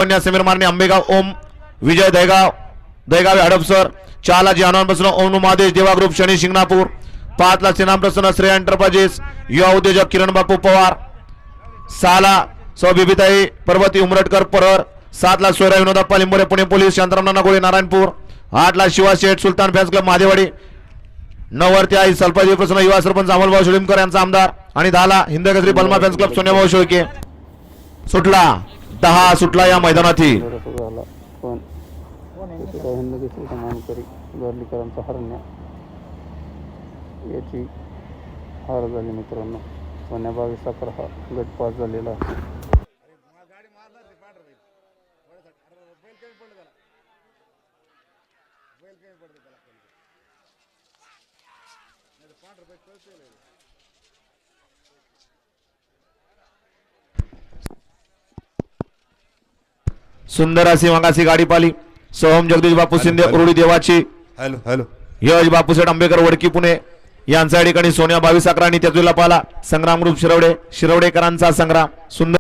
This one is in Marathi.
समीर मारणे आंबेगाव ओम विजय दहेगाव हडपसर 4 ला जानवांपासून ओम महादेश देवा ग्रुप शनी शिंगणापूर 5 ला सिनाम प्रसन्न श्रेय एंटरप्राइजेस युवा उद्योजक किरण बापू पवार 6 ला सौबिबिताई पर्वती उमरटकर परर 7 ला सोयरा विनोदप्पा लिंबोरे पुणे पोलीस शांताराम नानागोळे नारायणपूर 8 ला शिवा शेठ सुलतान फॅन्स क्लब महादेवाडी 9 वरती आई सल्पाजी प्रसन्न युवा सरपंच अमोलभाऊ शिळीमकर यांचा आमदार आणि 10 ला हिंदकेसरी बलमा फॅन्स क्लब सोन्याभाऊ शेळके सुटला 10 सुटला या मैदानातील याची हार झाली मित्रांनो. सोन्या 22-11 हा गट पास झालेला आहे. सुंदर अशी मगासी गाडी पाली सोहम जगदीश बापू शिंदे उरुडी देवाची हॅलो यश बापूसेठ आंबेकर वडकी पुणे यांच्या ठिकाणी सोन्या 22-11 आणि त्याचुला पाला संग्राम ग्रुप शिरवडेकरांचा संग्राम सुंदर